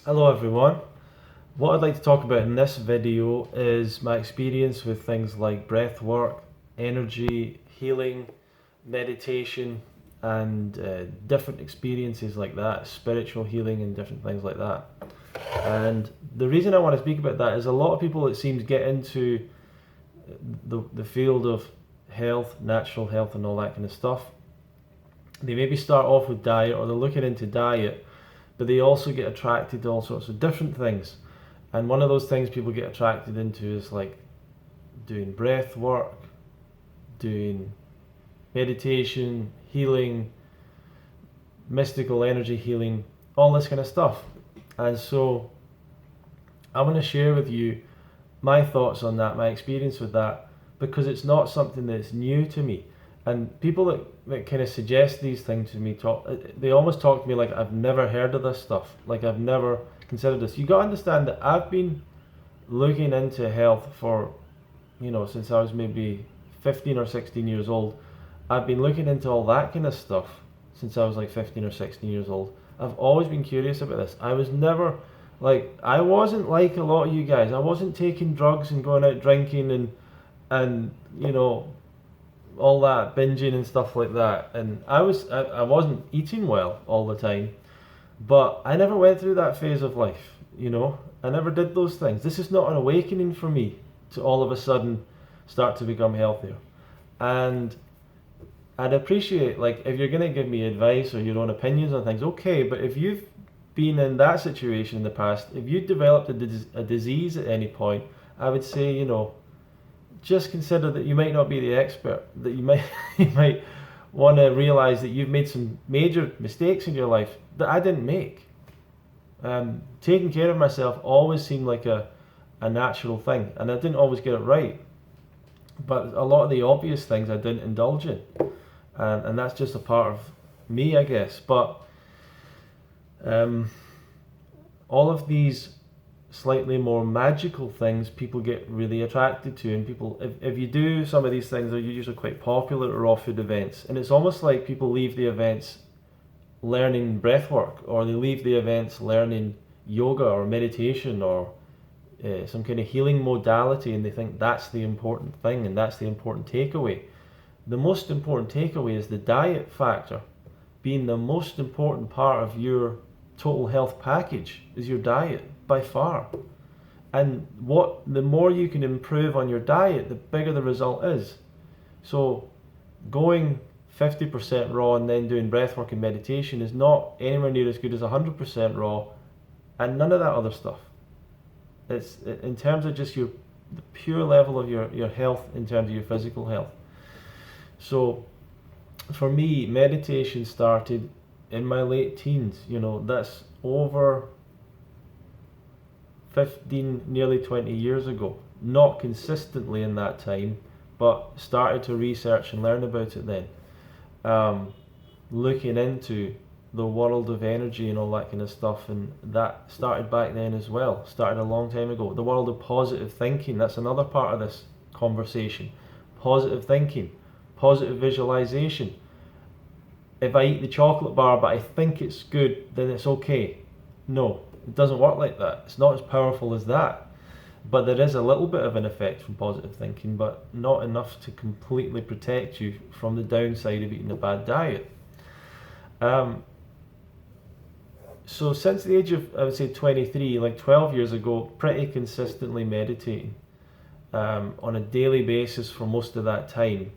Hello everyone. What I'd like to talk about in this video is my experience with things like breath work, energy, healing, meditation, and different experiences like that, spiritual healing and different things like that. And the reason I want to speak about that is a lot of people, it seems, get into the field of health, natural health and all that kind of stuff. They maybe start off with diet, or they're looking into diet, but they also get attracted to all sorts of different things. And one of those things people get attracted into is like doing breath work, doing meditation, healing, mystical energy healing, all this kind of stuff. And so I want to share with you my thoughts on that, my experience with that, because it's not something that's new to me. And people that kind of suggest these things to me they almost talk to me like I've never heard of this stuff, like I've never considered this. You got to understand that I've been looking into health for, since I was maybe 15 or 16 years old. I've been looking into all that kind of stuff since I was like 15 or 16 years old. I've always been curious about this. I was never I wasn't like a lot of you guys. I wasn't taking drugs and going out drinking and all that binging and stuff like that. And I wasn't eating well all the time, but I never went through that phase of life. I never did those things. This is not an awakening for me to all of a sudden start to become healthier. And I'd appreciate, if you're going to give me advice or your own opinions on things, okay, but if you've been in that situation in the past, if you developed a disease at any point, I would say, just consider that you might not be the expert, that you might you might want to realize that you've made some major mistakes in your life that I didn't make. Taking care of myself always seemed like a natural thing, and I didn't always get it right. But a lot of the obvious things I didn't indulge in, and that's just a part of me, I guess. But all of these slightly more magical things people get really attracted to, and people, if you do some of these things, they're usually quite popular or offered events, and it's almost like people leave the events learning breath work, or they leave the events learning yoga or meditation or some kind of healing modality, and they think that's the important thing and that's the important takeaway. The most important takeaway is the diet factor being the most important part of your total health package, is your diet by far. And the more you can improve on your diet, the bigger the result is. So going 50% raw and then doing breathwork and meditation is not anywhere near as good as 100% raw and none of that other stuff. It's in terms of just the pure level of your health, in terms of your physical health. So for me, meditation started in my late teens. That's over 15, nearly 20 years ago. Not consistently in that time, but started to research and learn about it then. Looking into the world of energy and all that kind of stuff, and that started back then as well. Started a long time ago. The world of positive thinking, that's another part of this conversation. Positive thinking, positive visualization. If I eat the chocolate bar but I think it's good, then it's okay. No, it doesn't work like that. It's not as powerful as that. But there is a little bit of an effect from positive thinking, but not enough to completely protect you from the downside of eating a bad diet. So since the age of, I would say 23, like 12 years ago, pretty consistently meditating on a daily basis for most of that time.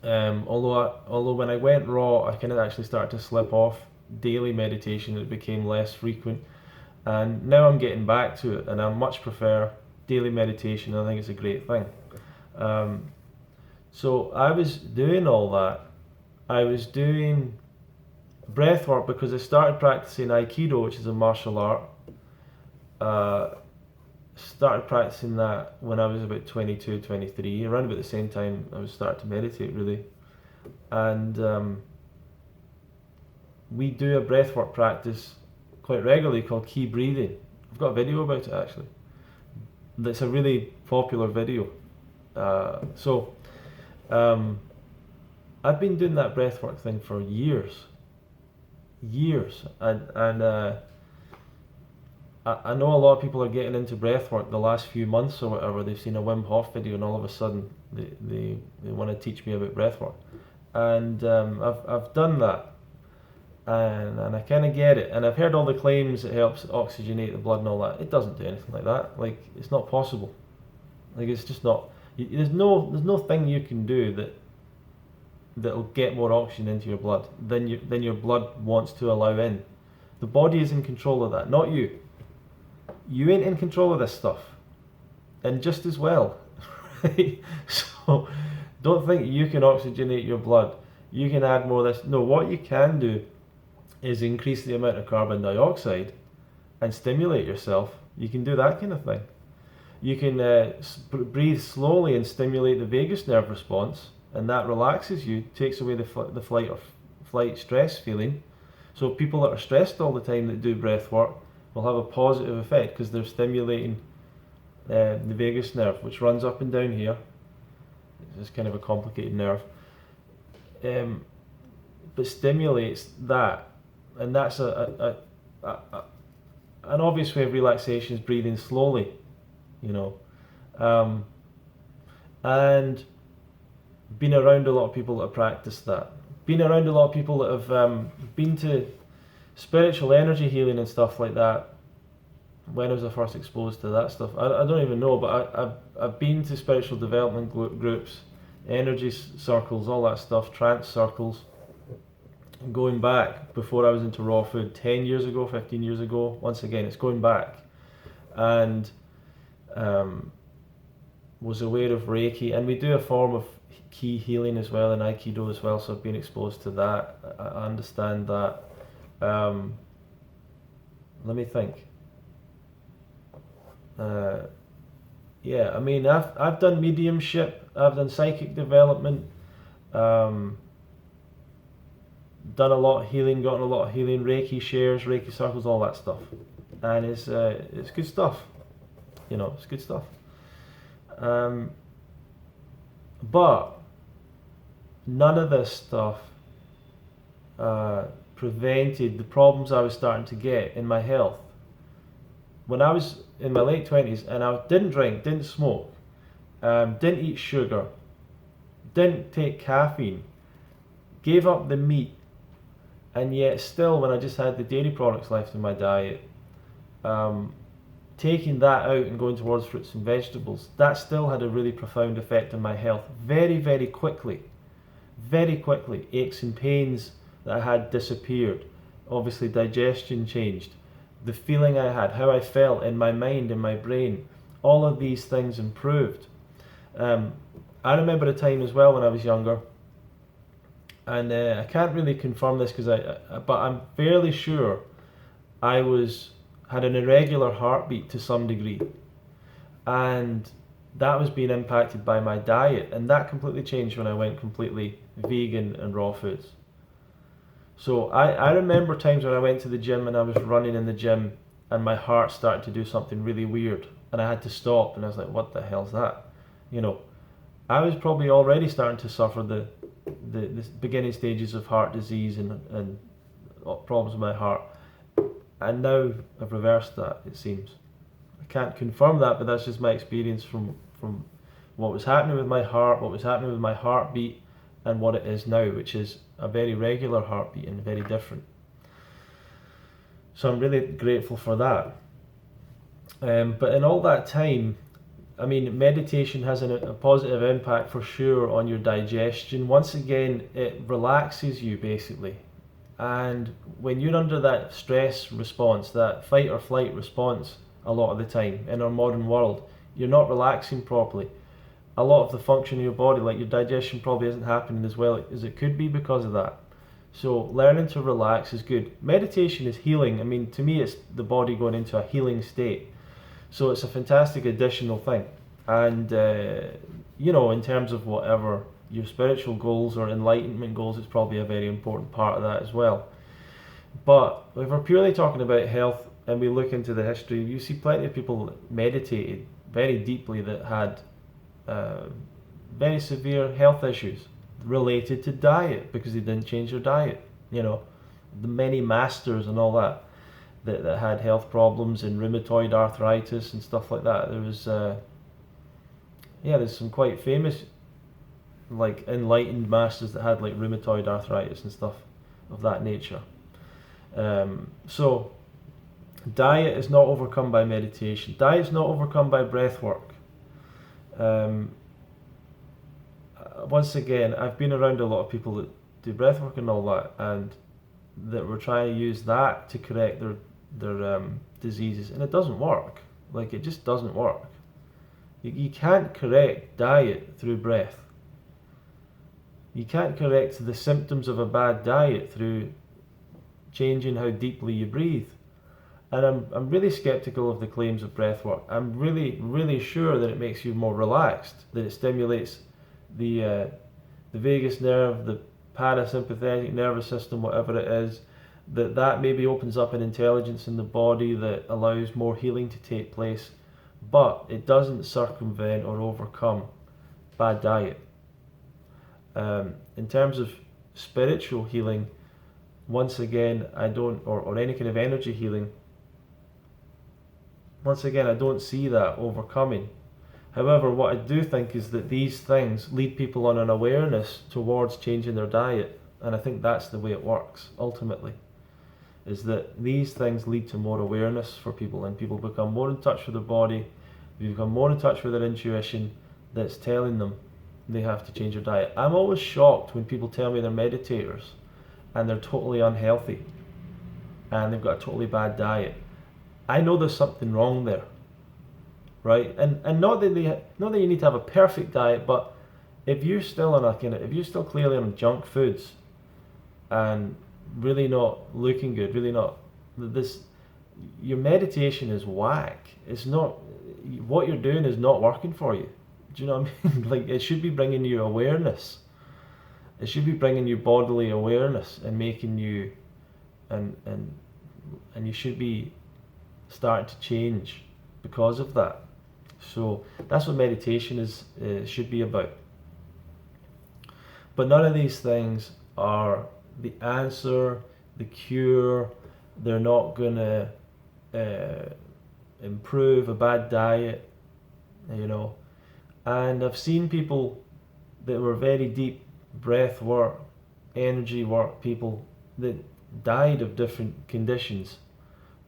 Although when I went raw, I kind of actually started to slip off daily meditation. It became less frequent, and now I'm getting back to it, and I much prefer daily meditation. I think it's a great thing. So I was doing all that. I was doing breath work because I started practicing Aikido, which is a martial art. Started practicing that when I was about 22, 23, around about the same time I was starting to meditate, really. And we do a breathwork practice quite regularly called key breathing. I've got a video about it actually. That's a really popular video. So I've been doing that breathwork thing for years, and I know a lot of people are getting into breathwork the last few months or whatever. They've seen a Wim Hof video and all of a sudden they want to teach me about breathwork. And I've done that, and I kind of get it. And I've heard all the claims it helps oxygenate the blood and all that. It doesn't do anything like that. Like, it's not possible. Like, it's just not. There's no thing you can do that'll get more oxygen into your blood than your blood wants to allow in. The body is in control of that, not you. You ain't in control of this stuff, and just as well. Right? So don't think you can oxygenate your blood. You can add more of this. No, what you can do is increase the amount of carbon dioxide and stimulate yourself. You can do that kind of thing. You can breathe slowly and stimulate the vagus nerve response, and that relaxes you, takes away the flight stress feeling. So people that are stressed all the time that do breath work will have a positive effect because they're stimulating the vagus nerve, which runs up and down here. It's kind of a complicated nerve, but stimulates that, and that's an obvious way of relaxation is breathing slowly, you know, and been around a lot of people that have practiced that. Been around a lot of people that have been to spiritual energy healing and stuff like that. When was I first exposed to that stuff? I don't even know, but I've been to spiritual development groups, energy circles, all that stuff, trance circles, going back before I was into raw food, 10 years ago, 15 years ago. Once again, it's going back. And was aware of Reiki, and we do a form of ki healing as well in Aikido as well, so I've been exposed to that. I understand that. Let me think. Yeah, I mean, I've done mediumship, I've done psychic development, done a lot of healing, gotten a lot of healing, Reiki shares, Reiki circles, all that stuff, and it's good stuff. You know, it's good stuff. But none of this stuff prevented the problems I was starting to get in my health. When I was in my late 20s and I didn't drink, didn't smoke, didn't eat sugar, didn't take caffeine, gave up the meat, and yet still when I just had the dairy products left in my diet, taking that out and going towards fruits and vegetables, that still had a really profound effect on my health very, very quickly. Very quickly. Aches and pains that I had disappeared. Obviously digestion changed. The feeling I had, how I felt in my mind, in my brain, all of these things improved. I remember a time as well when I was younger, and I can't really confirm this but I'm fairly sure I had an irregular heartbeat to some degree, and that was being impacted by my diet, and that completely changed when I went completely vegan and raw foods. So I remember times when I went to the gym and I was running in the gym and my heart started to do something really weird and I had to stop, and I was like, what the hell's that? You know, I was probably already starting to suffer the beginning stages of heart disease and problems with my heart, and now I've reversed that, it seems. I can't confirm that, but that's just my experience from what was happening with my heart, what was happening with my heartbeat, and what it is now, which is a very regular heartbeat and very different. So I'm really grateful for that. But in all that time, I mean, meditation has a positive impact for sure on your digestion. Once again, it relaxes you basically. And when you're under that stress response, that fight or flight response a lot of the time in our modern world, you're not relaxing properly. A lot of the function of your body, like your digestion, probably isn't happening as well as it could be because of that. So learning to relax is good. Meditation is healing. I mean, to me, it's the body going into a healing state. So it's a fantastic additional thing. And, you know, in terms of whatever your spiritual goals or enlightenment goals, it's probably a very important part of that as well. But if we're purely talking about health and we look into the history, you see plenty of people that meditated very deeply that had very severe health issues related to diet because they didn't change their diet. You know, the many masters and all that. that had health problems and rheumatoid arthritis and stuff like that. There was there's some quite famous like enlightened masters that had like rheumatoid arthritis and stuff of that nature. So diet is not overcome by meditation. Diet is not overcome by breath work. Once again, I've been around a lot of people that do breath work and all that, and that were trying to use that to correct their diseases, and it doesn't work. Like, it just doesn't work. You can't correct diet through breath. You can't correct the symptoms of a bad diet through changing how deeply you breathe. And I'm really skeptical of the claims of breath work. I'm really sure that it makes you more relaxed, that it stimulates the vagus nerve, the parasympathetic nervous system, whatever it is, that maybe opens up an intelligence in the body that allows more healing to take place, but it doesn't circumvent or overcome bad diet. In terms of spiritual healing, once again, I don't, or any kind of energy healing, once again, I don't see that overcoming. However, what I do think is that these things lead people on an awareness towards changing their diet, and I think that's the way it works, ultimately, is that these things lead to more awareness for people, and people become more in touch with their body, they become more in touch with their intuition that's telling them they have to change their diet. I'm always shocked when people tell me they're meditators and they're totally unhealthy and they've got a totally bad diet. I know there's something wrong there, right? And not that you need to have a perfect diet, but if you're still if you're still clearly on junk foods and really not looking good, really not your meditation is whack. It's not, what you're doing is not working for you. Do you know what I mean? Like, it should be bringing you awareness. It should be bringing you bodily awareness and making you, and you should be starting to change because of that. So that's what meditation should be about. But none of these things are the answer, the cure. They're not gonna improve a bad diet, you know. And I've seen people that were very deep breath work, energy work people that died of different conditions,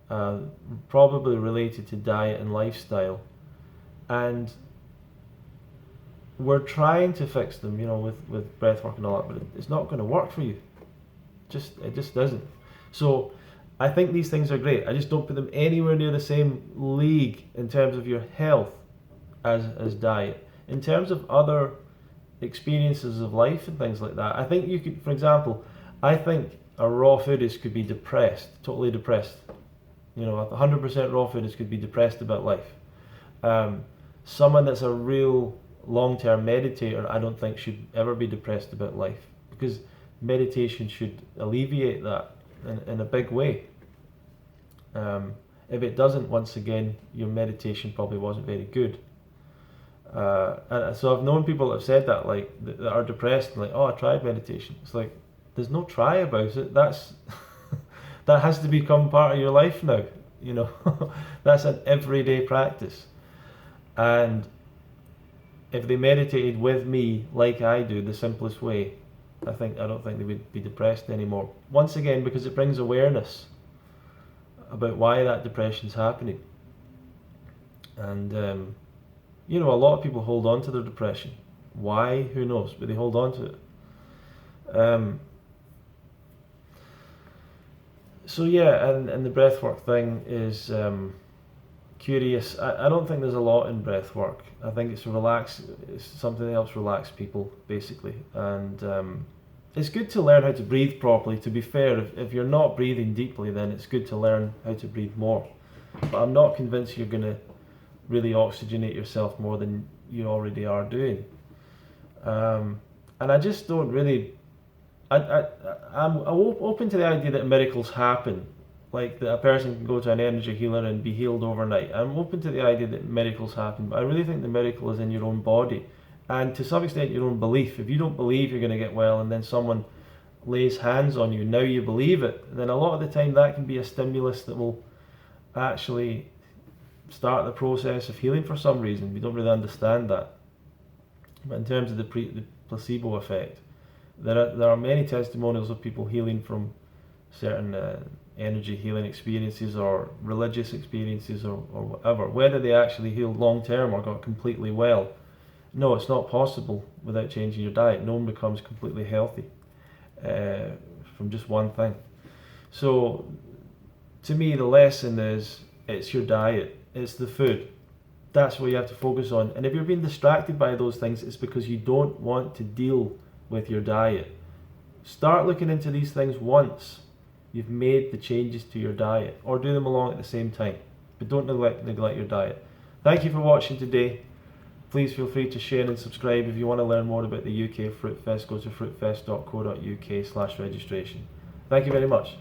probably related to diet and lifestyle. And we're trying to fix them, you know, with breath work and all that, but it's not going to work for you. It just doesn't. So I think these things are great. I just don't put them anywhere near the same league in terms of your health as diet. In terms of other experiences of life and things like that, I think you could, for example, I think a raw foodist could be depressed, totally depressed. You know, 100% raw foodist could be depressed about life. Someone that's a real long-term meditator, I don't think should ever be depressed about life, because meditation should alleviate that in a big way. If it doesn't, once again, your meditation probably wasn't very good. And so I've known people that have said that, like, that are depressed and like, oh, I tried meditation. It's like, there's no try about it. That's that has to become part of your life now, you know. That's an everyday practice. And if they meditated with me like I do, the simplest way, I don't think they would be depressed anymore. Once again, because it brings awareness about why that depression's happening. And you know, a lot of people hold on to their depression. Why? Who knows? But they hold on to it. So yeah, and the breathwork thing is curious. I don't think there's a lot in breathwork. I think it's something that helps relax people, basically. And it's good to learn how to breathe properly. To be fair, if you're not breathing deeply, then it's good to learn how to breathe more. But I'm not convinced you're going to really oxygenate yourself more than you already are doing. And I just don't really... I'm open to the idea that miracles happen, like that a person can go to an energy healer and be healed overnight. I'm open to the idea that miracles happen, but I really think the miracle is in your own body, and to some extent your own belief. If you don't believe you're going to get well, and then someone lays hands on you, now you believe it, then a lot of the time that can be a stimulus that will actually start the process of healing for some reason. We don't really understand that. But in terms of the placebo effect, there are many testimonials of people healing from certain energy healing experiences or religious experiences or whatever. Whether they actually healed long term or got completely well, no, it's not possible without changing your diet. No one becomes completely healthy from just one thing. So to me, the lesson is it's your diet, it's the food. That's what you have to focus on. And if you're being distracted by those things, it's because you don't want to deal with your diet. Start looking into these things once you've made the changes to your diet, or do them along at the same time. But don't neglect your diet. Thank you for watching today. Please feel free to share and subscribe. If you want to learn more about the UK Fruit Fest, go to fruitfest.co.uk/registration. Thank you very much.